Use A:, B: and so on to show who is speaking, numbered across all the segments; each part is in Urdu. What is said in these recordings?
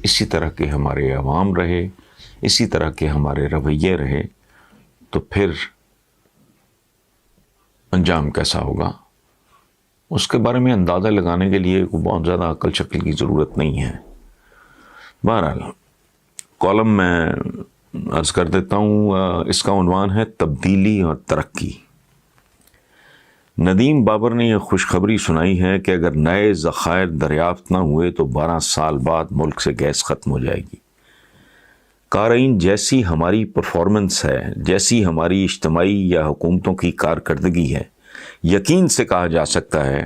A: اسی طرح کے ہمارے عوام رہے، اسی طرح کے ہمارے رویے رہے تو پھر انجام کیسا ہوگا؟ اس کے بارے میں اندازہ لگانے کے لیے کوئی بہت زیادہ عقل شکل کی ضرورت نہیں ہے۔ بہرحال کالم میں عرض کر دیتا ہوں، اس کا عنوان ہے تبدیلی اور ترقی۔ ندیم بابر نے یہ خوشخبری سنائی ہے کہ اگر نئے ذخائر دریافت نہ ہوئے تو 12 سال بعد ملک سے گیس ختم ہو جائے گی۔ قارئین، جیسی ہماری پرفارمنس ہے، جیسی ہماری اجتماعی یا حکومتوں کی کارکردگی ہے، یقین سے کہا جا سکتا ہے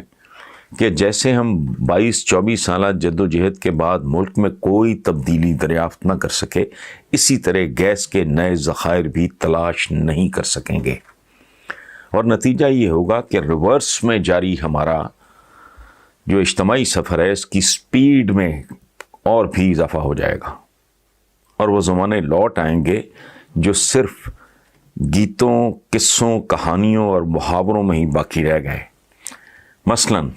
A: کہ جیسے ہم 22-24 سالہ جدوجہد کے بعد ملک میں کوئی تبدیلی دریافت نہ کر سکے، اسی طرح گیس کے نئے ذخائر بھی تلاش نہیں کر سکیں گے، اور نتیجہ یہ ہوگا کہ ریورس میں جاری ہمارا جو اجتماعی سفر ہے اس کی سپیڈ میں اور بھی اضافہ ہو جائے گا، اور وہ زمانے لوٹ آئیں گے جو صرف گیتوں، قصوں، کہانیوں اور محاوروں میں ہی باقی رہ گئے۔ مثلاً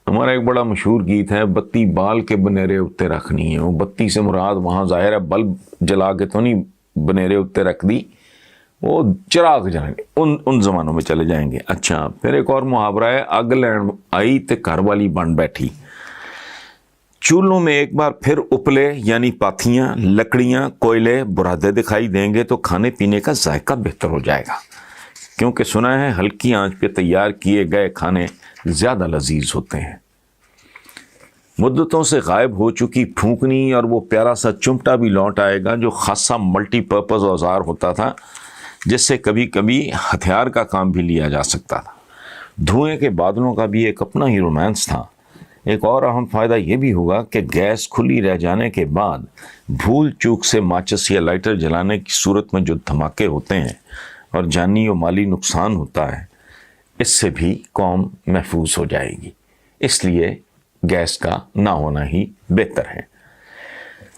A: ہمارا ایک بڑا مشہور گیت ہے، بتی بال کے بنیرے اتے رکھنی ہے۔ وہ بتی سے مراد وہاں ظاہر ہے بلب جلا کے تو نہیں بنیرے اتے رکھ دی، وہ چراغ جلائیں گے، ان زمانوں میں چلے جائیں گے۔ اچھا، پھر ایک اور محاورہ ہے، اگ لین آئی تے گھر والی بن بیٹھی۔ چولہوں میں ایک بار پھر اپلے یعنی پاتھیاں، لکڑیاں، کوئلے، برادے دکھائی دیں گے تو کھانے پینے کا ذائقہ بہتر ہو جائے گا، کیونکہ سنا ہے ہلکی آنچ پہ تیار کیے گئے کھانے زیادہ لذیذ ہوتے ہیں۔ مدتوں سے غائب ہو چکی پھونکنی اور وہ پیارا سا چمٹا بھی لوٹ آئے گا جو خاصا ملٹی پرپز اوزار ہوتا تھا، جس سے کبھی کبھی ہتھیار کا کام بھی لیا جا سکتا تھا۔ دھوئیں کے بادلوں کا بھی ایک اپنا ہی رومانس تھا۔ ایک اور اہم فائدہ یہ بھی ہوگا کہ گیس کھلی رہ جانے کے بعد بھول چوک سے ماچس یا لائٹر جلانے کی صورت میں جو دھماکے ہوتے ہیں اور جانی و مالی نقصان ہوتا ہے، اس سے بھی قوم محفوظ ہو جائے گی۔ اس لیے گیس کا نہ ہونا ہی بہتر ہے۔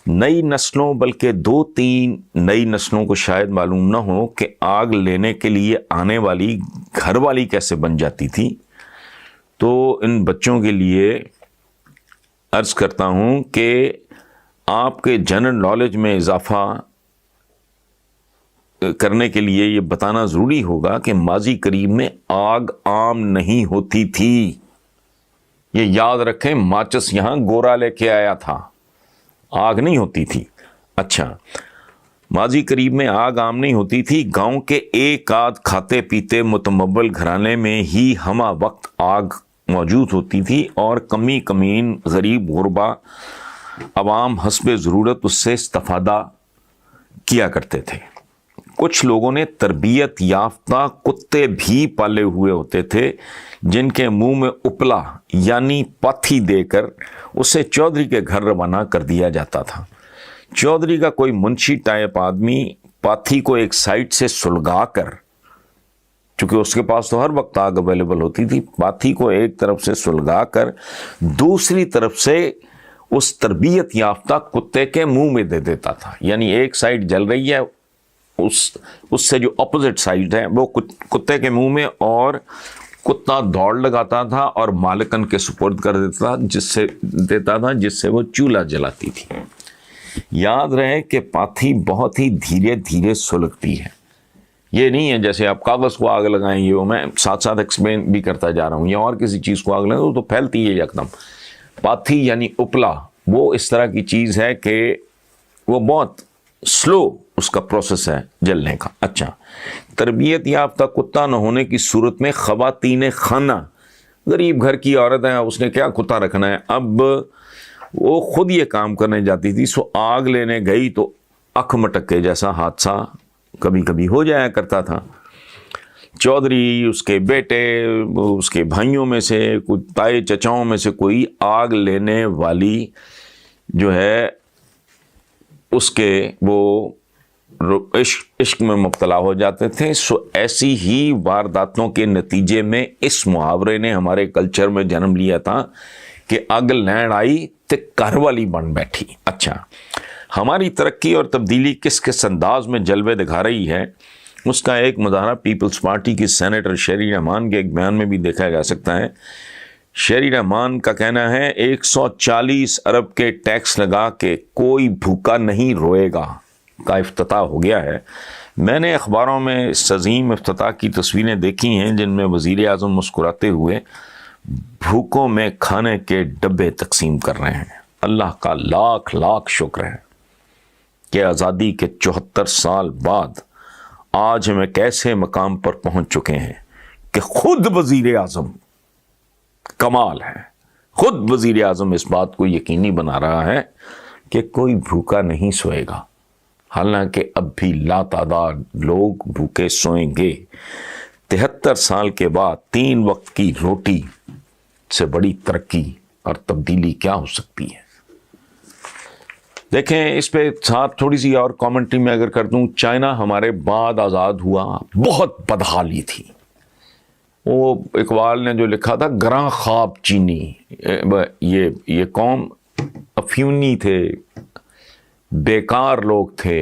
A: نئی نسلوں، بلکہ 2-3 نئی نسلوں کو شاید معلوم نہ ہو کہ آگ لینے کے لیے آنے والی گھر والی کیسے بن جاتی تھی، تو ان بچوں کے لیے عرض کرتا ہوں کہ آپ کے جنرل نالج میں اضافہ کرنے کے لیے یہ بتانا ضروری ہوگا کہ ماضی قریب میں آگ عام نہیں ہوتی تھی۔ یہ یاد رکھیں، ماچس یہاں گورا لے کے آیا تھا، آگ نہیں ہوتی تھی۔ اچھا، ماضی قریب میں آگ عام نہیں ہوتی تھی، گاؤں کے ایک آدھ کھاتے پیتے متمول گھرانے میں ہی ہمہ وقت آگ موجود ہوتی تھی، اور کمی کمین غریب غربا عوام حسب ضرورت اس سے استفادہ کیا کرتے تھے۔ کچھ لوگوں نے تربیت یافتہ کتے بھی پالے ہوئے ہوتے تھے جن کے منہ میں اپلا یعنی پاتھی دے کر اسے چودھری کے گھر روانہ کر دیا جاتا تھا۔ چودھری کا کوئی منشی ٹائپ آدمی پاتھی کو ایک سائڈ سے سلگا کر، چونکہ اس کے پاس تو ہر وقت آگ اویلیبل ہوتی تھی، پاتھی کو ایک طرف سے سلگا کر دوسری طرف سے اس تربیت یافتہ کتے کے منہ میں دے دیتا تھا۔ یعنی ایک سائڈ جل رہی ہے، اس سے جو اپوزٹ سائڈ ہے وہ کتے کے منہ میں، اور کتا دوڑ لگاتا تھا اور مالکن کے سپرد کر دیتا تھا جس سے وہ چولہا جلاتی تھی۔ یاد رہے کہ پاتھی بہت ہی دھیرے دھیرے سلگتی ہے، یہ نہیں ہے جیسے آپ کاغذ کو آگ لگائیں، یہ میں ساتھ ساتھ ایکسپلین بھی کرتا جا رہا ہوں، یا اور کسی چیز کو آگ لگائیں تو پھیلتی ہے یکدم۔ پاتھی یعنی اپلا وہ اس طرح کی چیز ہے کہ وہ بہت سلو اس کا پروسیس ہے جلنے کا۔ اچھا، تربیت یافتہ کتا نہ ہونے کی صورت میں خواتین خانہ، غریب گھر کی عورت ہے، اس نے کیا کتا رکھنا ہے، اب وہ خود یہ کام کرنے جاتی تھی، سو آگ لینے گئی تو اکھ مٹکے جیسا حادثہ کبھی کبھی ہو جایا کرتا تھا۔ چودھری، اس کے بیٹے، اس کے بھائیوں میں سے کچھ تائے چچاؤں میں سے کوئی آگ لینے والی جو ہے اس کے وہ عشق میں مبتلا ہو جاتے تھے۔ سو ایسی ہی وارداتوں کے نتیجے میں اس محاورے نے ہمارے کلچر میں جنم لیا تھا کہ اگ لین آئی تے گھر والی بن بیٹھی۔ اچھا، ہماری ترقی اور تبدیلی کس کس انداز میں جلوے دکھا رہی ہے، اس کا ایک مظاہرہ پیپلز پارٹی کی سینیٹر شیری رحمان کے ایک بیان میں بھی دیکھا جا سکتا ہے۔ شہری رحمان کا کہنا ہے 140 ارب کے ٹیکس لگا کے کوئی بھوکا نہیں روئے گا کا افتتاح ہو گیا ہے۔ میں نے اخباروں میں اس عظیم افتتاح کی تصویریں دیکھی ہیں جن میں وزیر اعظم مسکراتے ہوئے بھوکوں میں کھانے کے ڈبے تقسیم کر رہے ہیں۔ اللہ کا لاکھ لاکھ شکر ہے کہ آزادی کے 74 سال بعد آج ہم ایک ایسے مقام پر پہنچ چکے ہیں کہ خود وزیر اعظم، کمال ہے، خود وزیر اعظم اس بات کو یقینی بنا رہا ہے کہ کوئی بھوکا نہیں سوئے گا، حالانکہ اب بھی لاتعداد لوگ بھوکے سوئیں گے۔ 73 سال کے بعد 3 وقت کی روٹی سے بڑی ترقی اور تبدیلی کیا ہو سکتی ہے؟ دیکھیں، اس پہ ساتھ تھوڑی سی اور کامنٹری میں اگر کر دوں، چائنا ہمارے بعد آزاد ہوا، بہت بدحالی تھی۔ وہ اقبال نے جو لکھا تھا، گراں خواب چینی، یہ قوم افیونی تھے، بیکار لوگ تھے،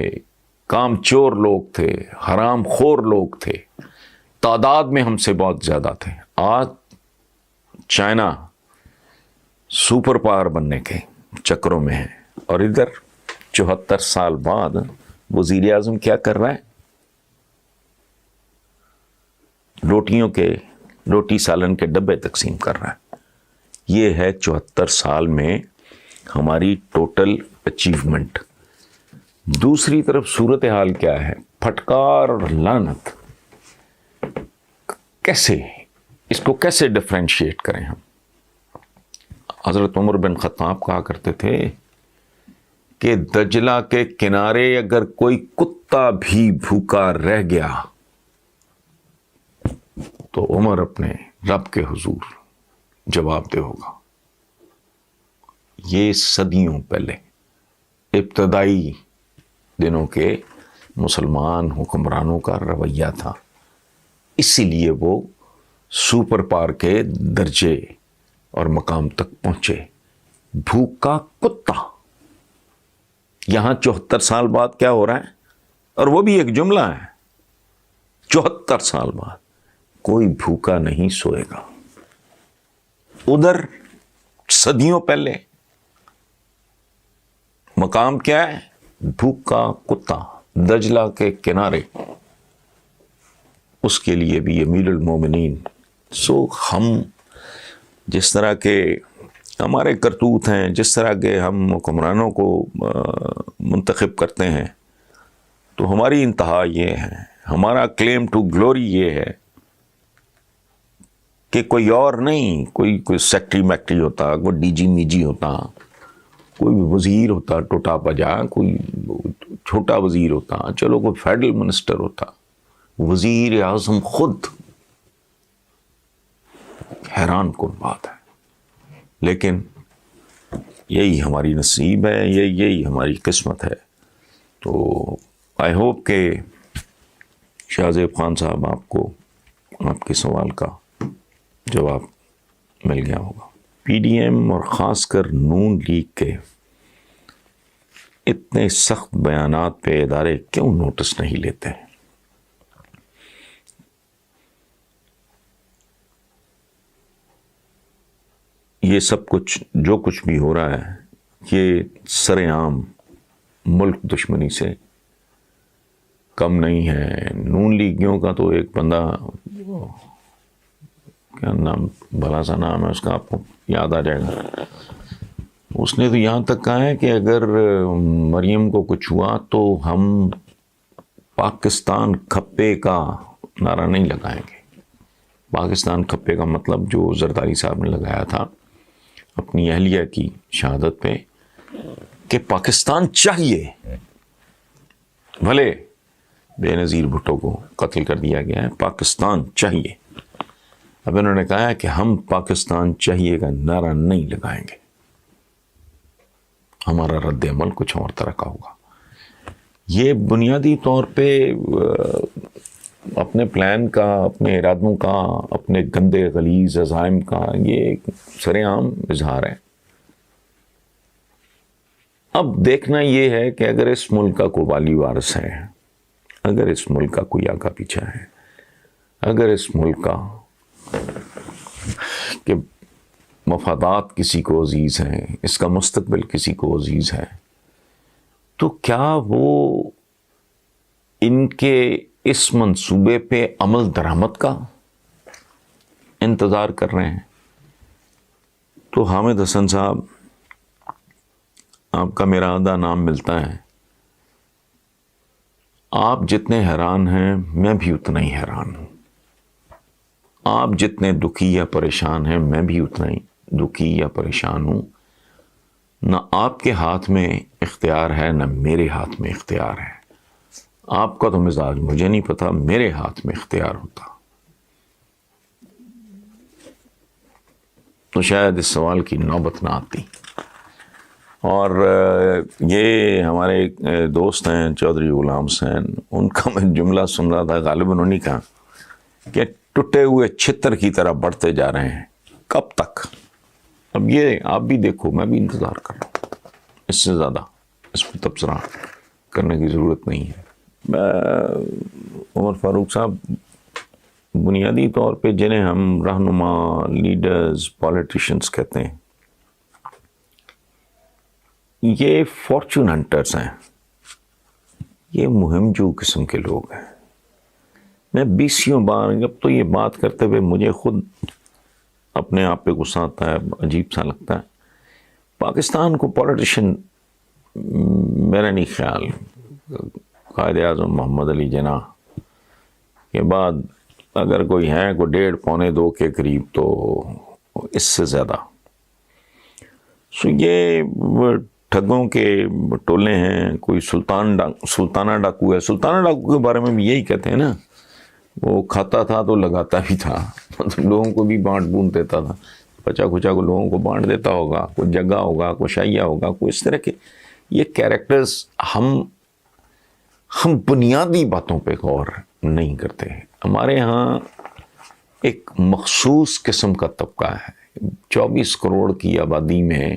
A: کام چور لوگ تھے، حرام خور لوگ تھے، تعداد میں ہم سے بہت زیادہ تھے۔ آج چائنا سپر پاور بننے کے چکروں میں ہے، اور ادھر 74 سال بعد وزیر اعظم کیا کر رہا ہے؟ روٹی سالن کے ڈبے تقسیم کر رہا ہے۔ یہ ہے 74 سال میں ہماری ٹوٹل اچیومنٹ۔ دوسری طرف صورتحال کیا ہے؟ پھٹکار اور لعنت۔ اس کو کیسے ڈفرینشیٹ کریں ہم؟ حضرت عمر بن خطاب کہا کرتے تھے کہ دجلہ کے کنارے اگر کوئی کتا بھی بھوکا رہ گیا تو عمر اپنے رب کے حضور جواب دہ ہوگا۔ یہ صدیوں پہلے ابتدائی دنوں کے مسلمان حکمرانوں کا رویہ تھا، اسی لیے وہ سپر پاور کے درجے اور مقام تک پہنچے۔ بھوکا کتا۔ یہاں 74 سال بعد کیا ہو رہا ہے؟ اور وہ بھی ایک جملہ ہے، 74 سال بعد کوئی بھوکا نہیں سوئے گا۔ ادھر صدیوں پہلے مقام کیا ہے؟ بھوکا کتا دجلہ کے کنارے۔ اس کے لیے بھی امیر المومنین۔ ہم جس طرح کے ہمارے کرتوت ہیں، جس طرح کے ہم حکمرانوں کو منتخب کرتے ہیں، تو ہماری انتہا یہ ہے، ہمارا کلیم ٹو گلوری یہ ہے کہ کوئی اور نہیں، کوئی سیکٹری میکٹری ہوتا، کوئی ڈی جی میجی ہوتا، کوئی وزیر ہوتا ٹوٹا پجا، کوئی چھوٹا وزیر ہوتا، چلو کوئی فیڈرل منسٹر ہوتا، وزیر اعظم خود۔ حیران کن بات ہے، لیکن یہی ہماری نصیب ہے، یہی ہماری قسمت ہے۔ تو آئی ہوپ کہ شاہ زیب خان صاحب آپ کو آپ کے سوال کا جواب مل گیا ہوگا۔ پی ڈی ایم اور خاص کر نون لیگ کے اتنے سخت بیانات پہ ادارے کیوں نوٹس نہیں لیتے؟ یہ سب کچھ جو کچھ بھی ہو رہا ہے، یہ سر عام ملک دشمنی سے کم نہیں ہے۔ نون لیگیوں کا تو ایک بندہ، کیا نام، بھلا سا نام ہے اس کا، آپ کو یاد آ جائے گا، اس نے تو یہاں تک کہا ہے کہ اگر مریم کو کچھ ہوا تو ہم پاکستان کھپے کا نعرہ نہیں لگائیں گے۔ پاکستان کھپے کا مطلب جو زرداری صاحب نے لگایا تھا اپنی اہلیہ کی شہادت پہ کہ پاکستان چاہیے، بھلے بے نظیر بھٹو کو قتل کر دیا گیا ہے، پاکستان چاہیے۔ اب انہوں نے کہا ہے کہ ہم پاکستان چاہیے کا نعرہ نہیں لگائیں گے، ہمارا رد عمل کچھ اور طرح کا ہوگا۔ یہ بنیادی طور پہ اپنے پلان کا، اپنے ارادوں کا، اپنے گندے غلیظ عزائم کا یہ سر عام اظہار ہے۔ اب دیکھنا یہ ہے کہ اگر اس ملک کا کوئی والی وارث ہے، اگر اس ملک کا کوئی آگا پیچھا ہے، اگر اس ملک کا کہ مفادات کسی کو عزیز ہیں، اس کا مستقبل کسی کو عزیز ہے، تو کیا وہ ان کے اس منصوبے پہ عمل درآمد کا انتظار کر رہے ہیں؟ تو حامد حسن صاحب، آپ کا میرا آدھا نام ملتا ہے، آپ جتنے حیران ہیں میں بھی اتنا ہی حیران ہوں، آپ جتنے دکھی یا پریشان ہیں میں بھی اتنا ہی دکھی یا پریشان ہوں۔ نہ آپ کے ہاتھ میں اختیار ہے، نہ میرے ہاتھ میں اختیار ہے۔ آپ کا تو مزاج مجھے نہیں پتا، میرے ہاتھ میں اختیار ہوتا تو شاید اس سوال کی نوبت نہ آتی۔ اور یہ ہمارے دوست ہیں چودھری غلام حسین، ان کا میں جملہ سن رہا تھا، غالباً انہیں کہا کہ ٹوٹے ہوئے چھتر کی طرح بڑھتے جا رہے ہیں، کب تک؟ اب یہ آپ بھی دیکھو، میں بھی انتظار کر رہا ہوں، اس سے زیادہ اس پہ تبصرہ کرنے کی ضرورت نہیں ہے۔ عمر فاروق صاحب، بنیادی طور پہ جنہیں ہم رہنما، لیڈرز، پولیٹیشنز کہتے ہیں، یہ فارچون ہنٹرز ہیں، یہ مہم جو قسم کے لوگ ہیں۔ میں 20 بار جب تو یہ بات کرتے ہوئے مجھے خود اپنے آپ پہ غصہ آتا ہے، عجیب سا لگتا ہے۔ پاکستان کو پولیٹیشین، میرا نہیں خیال، قائد اعظم محمد علی جناح کے بعد اگر کوئی ہے کوئی 1.5 پونے 2 کے قریب، تو اس سے زیادہ یہ ٹھگوں کے ٹولے ہیں۔ کوئی سلطانہ ڈاکو ہے، سلطانہ ڈاکو کے بارے میں بھی یہی کہتے ہیں نا، وہ کھاتا تھا تو لگاتا بھی تھا، لوگوں کو بھی بانٹ بونٹ دیتا تھا، بچا کھچا کو لوگوں کو بانٹ دیتا ہوگا، کوئی جگہ ہوگا، کوئی شائیہ ہوگا، کوئی اس طرح کے یہ کیریکٹرز۔ ہم بنیادی باتوں پہ غور نہیں کرتے۔ ہمارے ہاں ایک مخصوص قسم کا طبقہ ہے، 24 کروڑ کی آبادی میں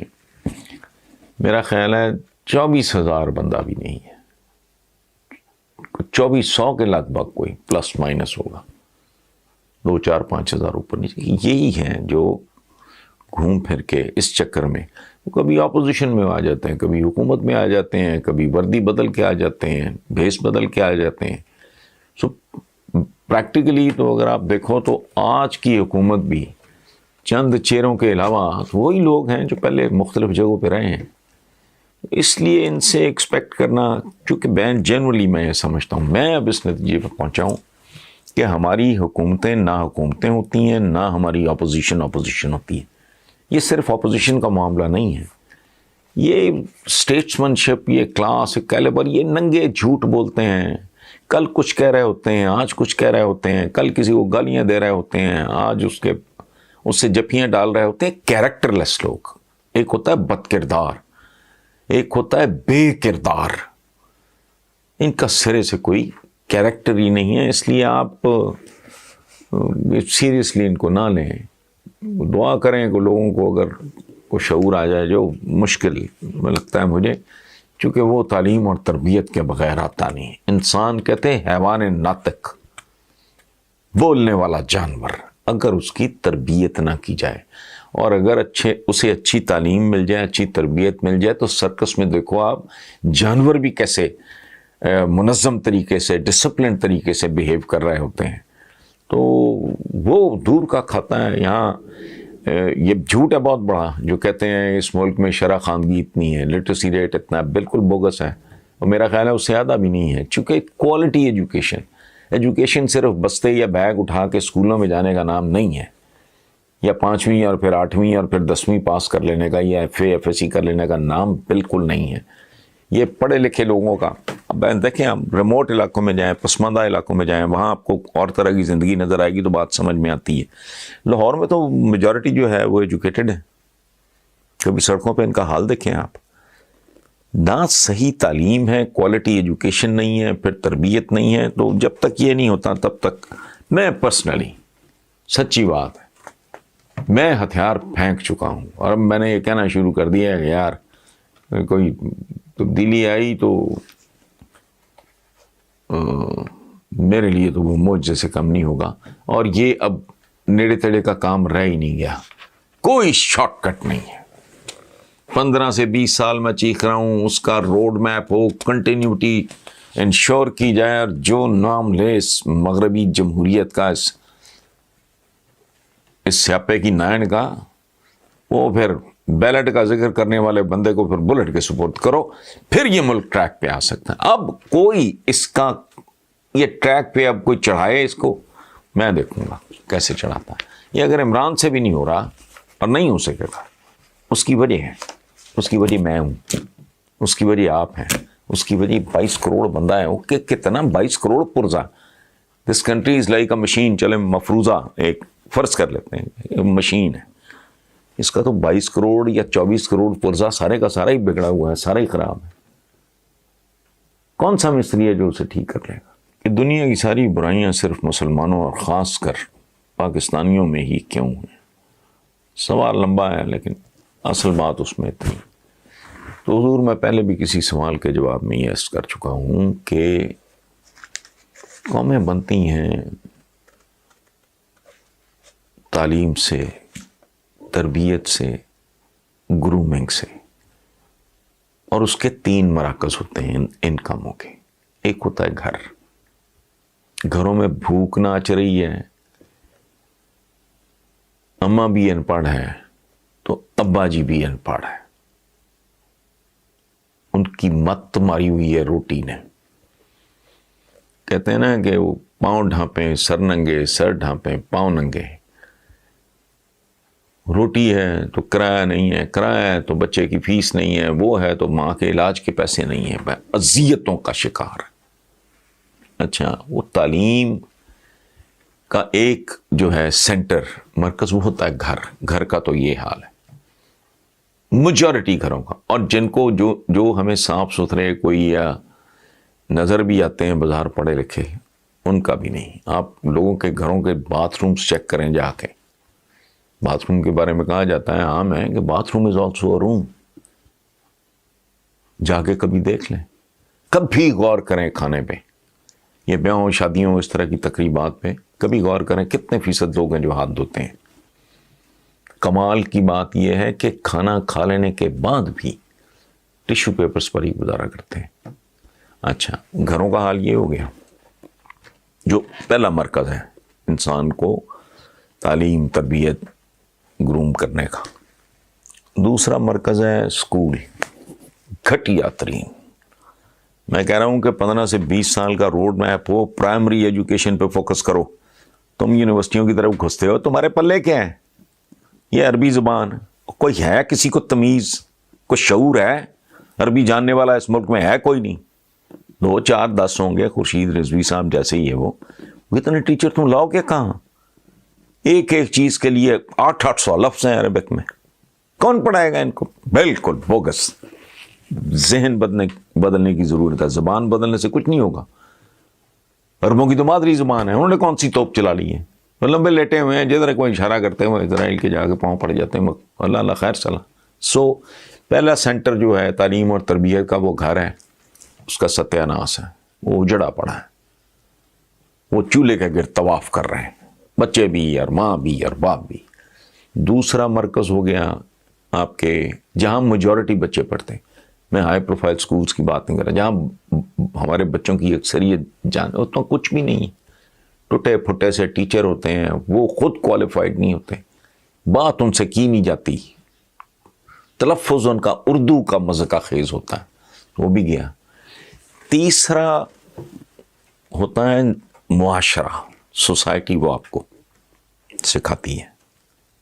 A: میرا خیال ہے 24,000 بندہ بھی نہیں ہے، 2400 کے لگ بھگ کوئی پلس مائنس ہوگا، 2 4 5 ہزار اوپر نیچے، یہی ہیں جو گھوم پھر کے اس چکر میں کبھی اپوزیشن میں آ جاتے ہیں، کبھی حکومت میں آ جاتے ہیں، کبھی وردی بدل کے آ جاتے ہیں، بھیس بدل کے آ جاتے ہیں۔ سو پریکٹیکلی تو اگر آپ دیکھو تو آج کی حکومت بھی چند چہروں کے علاوہ وہی لوگ ہیں جو پہلے مختلف جگہوں پہ رہے ہیں۔ اس لیے ان سے ایکسپیکٹ کرنا، چونکہ جنرلی میں یہ سمجھتا ہوں، میں اب اس نتیجے پر پہنچا ہوں کہ ہماری حکومتیں نہ حکومتیں ہوتی ہیں، نہ ہماری اپوزیشن ہوتی ہے۔ یہ صرف اپوزیشن کا معاملہ نہیں ہے، یہ اسٹیٹسمنشپ، یہ کلاس کیلیبر، یہ ننگے جھوٹ بولتے ہیں، کل کچھ کہہ رہے ہوتے ہیں، آج کچھ کہہ رہے ہوتے ہیں، کل کسی کو گالیاں دے رہے ہوتے ہیں، آج اس سے جفیاں ڈال رہے ہوتے ہیں۔ کیریکٹر لیس لوگ، ایک ہوتا ہے بد کردار، ایک ہوتا ہے بے کردار، ان کا سرے سے کوئی کیریکٹر ہی نہیں ہے۔ اس لیے آپ سیریسلی ان کو نہ لیں، دعا کریں کہ لوگوں کو اگر کوئی شعور آ جائے، جو مشکل میں لگتا ہے مجھے، چونکہ وہ تعلیم اور تربیت کے بغیر آتا نہیں۔ انسان کہتے ہیں حیوان ناطق، بولنے والا جانور، اگر اس کی تربیت نہ کی جائے، اور اگر اسے اچھی تعلیم مل جائے، اچھی تربیت مل جائے، تو سرکس میں دیکھو آپ جانور بھی کیسے منظم طریقے سے، ڈسپلن طریقے سے بیہیو کر رہے ہوتے ہیں۔ تو وہ دور کا کھاتا ہے۔ یہاں یہ جھوٹ ہے بہت بڑا جو کہتے ہیں اس ملک میں شرح خواندگی اتنی ہے، لٹریسی ریٹ اتنا ہے، بالکل بوگس ہے، اور میرا خیال ہے اس سے زیادہ بھی نہیں ہے، چونکہ کوالٹی ایجوکیشن صرف بستے یا بیگ اٹھا کے اسکولوں میں جانے کا نام نہیں ہے، یا 5ویں اور پھر 8ویں اور پھر 10ویں پاس کر لینے کا، یا FA FSC کر لینے کا نام بالکل نہیں ہے۔ یہ پڑھے لکھے لوگوں کا، اب دیکھیں آپ ریموٹ علاقوں میں جائیں، پسماندہ علاقوں میں جائیں، وہاں آپ کو اور طرح کی زندگی نظر آئے گی تو بات سمجھ میں آتی ہے۔ لاہور میں تو میجورٹی جو ہے وہ ایجوکیٹڈ ہے، کبھی سڑکوں پہ ان کا حال دیکھیں آپ، نہ صحیح تعلیم ہے، کوالٹی ایجوکیشن نہیں ہے، پھر تربیت نہیں ہے۔ تو جب تک یہ نہیں ہوتا تب تک میں پرسنلی، سچی بات ہے، میں ہتھیار پھینک چکا ہوں، اور اب میں نے یہ کہنا شروع کر دیا ہے کہ یار کوئی تبدیلی آئی تو میرے لیے تو وہ معجزے سے کم نہیں ہوگا، اور یہ اب نیڑے تیڑے کا کام رہ ہی نہیں گیا۔ کوئی شارٹ کٹ نہیں ہے. 15 سے 20 سال میں چیخ رہا ہوں اس کا روڈ میپ ہو, کنٹینیوٹی انشور کی جائے, اور جو نام لے اس مغربی جمہوریت کا, اس سیاپے کی نائن کا, وہ پھر بیلٹ کا ذکر کرنے والے بندے کو پھر بلٹ کے سپورٹ کرو, پھر یہ ملک ٹریک پہ آ سکتا ہے. اب کوئی اس کا یہ ٹریک پہ اب کوئی چڑھائے اس کو, میں دیکھوں گا کیسے چڑھاتا ہے. یہ اگر عمران سے بھی نہیں ہو رہا اور نہیں ہو سکے گا, اس کی وجہ ہے, اس کی وجہ میں ہوں, اس کی وجہ آپ ہیں, اس کی وجہ 22 کروڑ بندہ ہے. کہ کتنا 22 کروڑ پرزا, this country is like a machine. چلے مفروضہ ایک فرض کر لیتے ہیں مشین ہے, اس کا تو 22 کروڑ یا 24 کروڑ پرزا سارے کا سارا ہی بگڑا ہوا ہے, سارا ہی خراب ہے. کون سا مستری ہے جو اسے ٹھیک کر لے گا؟ کہ دنیا کی ساری برائیاں صرف مسلمانوں اور خاص کر پاکستانیوں میں ہی کیوں ہیں؟ سوال لمبا ہے لیکن اصل بات اس میں اتنی. تو حضور میں پہلے بھی کسی سوال کے جواب میں یہ عرض کر چکا ہوں کہ قومیں بنتی ہیں تعلیم سے, تربیت سے, گرومنگ سے, اور اس کے 3 مراکز ہوتے ہیں ان کاموں کے. ایک ہوتا ہے گھر. گھروں میں بھوک ناچ رہی ہے, اماں بھی ان پڑھ ہے تو ابا جی بھی ان پڑھ ہے, ان کی مت ماری ہوئی ہے روٹی نے. کہتے ہیں نا کہ وہ پاؤں ڈھانپیں سر ننگے, سر ڈھانپیں پاؤں ننگے. روٹی ہے تو کرایہ نہیں ہے, کرایہ ہے تو بچے کی فیس نہیں ہے, وہ ہے تو ماں کے علاج کے پیسے نہیں ہیں, اذیتوں کا شکار. اچھا, وہ تعلیم کا ایک جو ہے سینٹر, مرکز, وہ ہوتا ہے گھر. گھر کا تو یہ حال ہے میجورٹی گھروں کا. اور جن کو جو ہمیں صاف ستھرے کوئی یا نظر بھی آتے ہیں بازار پڑھے لکھے, ان کا بھی نہیں. آپ لوگوں کے گھروں کے باتھ رومز چیک کریں جا کے. باتھ روم کے بارے میں کہا جاتا ہے, عام ہے کہ bath room is also a روم. جا کے کبھی دیکھ لیں, کبھی غور کریں کھانے پہ, یہ بیاہوں شادیوں اس طرح کی تقریبات پہ کبھی غور کریں کتنے فیصد لوگ ہیں جو ہاتھ دھوتے ہیں. کمال کی بات یہ ہے کہ کھانا کھا لینے کے بعد بھی ٹیشو پیپرز پر ہی گزارا کرتے ہیں. اچھا, گھروں کا حال یہ ہو گیا جو پہلا مرکز ہے انسان کو تعلیم, تربیت, گروم کرنے کا. دوسرا مرکز ہے اسکول, گھٹیا ترین. میں کہہ رہا ہوں کہ 15 سے 20 سال کا روڈ میپ ہو, پرائمری ایجوکیشن پہ فوکس کرو. تم یونیورسٹیوں کی طرف گھستے ہو, تمہارے پلے کیا ہے؟ یہ عربی زبان. کوئی ہے کسی کو تمیز, کوئی شعور ہے؟ عربی جاننے والا اس ملک میں ہے کوئی نہیں. 2 4 10 ہوں گے, خورشید رضوی صاحب جیسے ہی ہے وہ. اتنے ٹیچر تم لاؤ گے کہاں؟ ایک ایک چیز کے لیے 800 لفظ ہیں عربک میں. کون پڑھائے گا ان کو؟ بالکل بوگس. ذہن بدلنے کی ضرورت ہے. زبان بدلنے سے کچھ نہیں ہوگا. عربوں کی تو مادری زبان ہے, انہوں نے کون سی توپ چلا لی ہے؟ لمبے لیٹے ہوئے ہیں, جدھر کوئی اشارہ کرتے ہیں اسرائیل کے جا کے پاؤں پڑ جاتے ہیں. اللہ اللہ خیر صلاح. سو پہلا سینٹر جو ہے تعلیم اور تربیت کا وہ گھر ہے, اس کا ستیہ ناس ہے, وہ اجڑا پڑا ہے. وہ چولہے کے گرد طواف کر رہے ہیں, بچے بھی اور ماں بھی اور باپ بھی. دوسرا مرکز ہو گیا آپ کے جہاں میجورٹی بچے پڑھتے ہیں. میں ہائی پروفائل سکولز کی بات نہیں کر رہا, جہاں ہمارے بچوں کی اکثریت اتنا کچھ بھی نہیں, ٹوٹے پھٹے سے ٹیچر ہوتے ہیں, وہ خود کوالیفائڈ نہیں ہوتے, بات ان سے کی نہیں جاتی, تلفظ ان کا اردو کا مذاق خیز ہوتا ہے, وہ بھی گیا. تیسرا ہوتا ہے معاشرہ, سوسائٹی. وہ آپ کو سکھاتی ہے,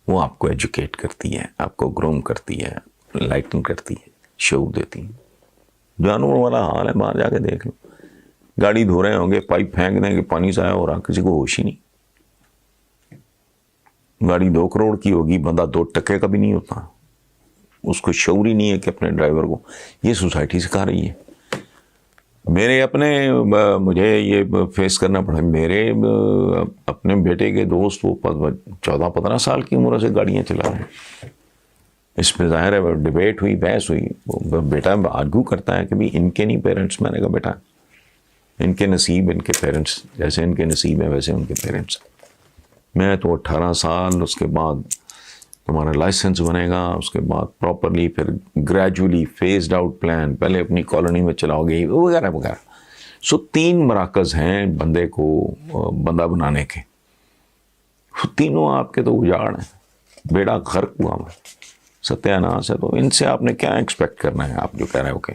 A: وہ آپ کو ایجوکیٹ کرتی ہے, آپ کو گروم کرتی ہے, لائٹن کرتی ہے, شعور دیتی ہے. جانوروں والا حال ہے, باہر جا کے دیکھ لو. گاڑی دھو رہے ہوں گے, پائپ پھینک دیں کہ پانی ضائع ہو رہا, کسی کو ہوش ہی نہیں. گاڑی 2 کروڑ کی ہوگی, بندہ 2 ٹکے کا بھی نہیں ہوتا, اس کو شعور ہی نہیں ہے کہ اپنے ڈرائیور کو. یہ سوسائٹی سکھا رہی ہے. میرے مجھے یہ فیس کرنا پڑا. میرے اپنے بیٹے کے دوست وہ 14-15 سال کی عمر سے گاڑیاں چلا رہے ہیں. اس پہ ظاہر ہے ڈبیٹ ہوئی, بحث ہوئی. بیٹا آرگو کرتا ہے کہ بھی ان کے نہیں پیرنٹس. میں نے کہا بیٹا ان کے نصیب ان کے پیرنٹس, جیسے ان کے نصیب ہے ویسے ان کے پیرنٹس. میں تو 18 سال اس کے بعد تمہارا لائسنس بنے گا، اس کے بعد پراپرلی پھر گریجولی فیزڈ آؤٹ پلان، پہلے اپنی کالونی میں چلاؤ گے وغیرہ وغیرہ. سو 3 مراکز ہیں بندے کو بندہ بنانے کے، تینوں آپ کے تو اجاڑ ہیں، بیڑا غرق ہوا میں ستیہ ناس ہے. تو ان سے آپ نے کیا ایکسپیکٹ کرنا ہے؟ آپ جو کہہ رہے ہو کہ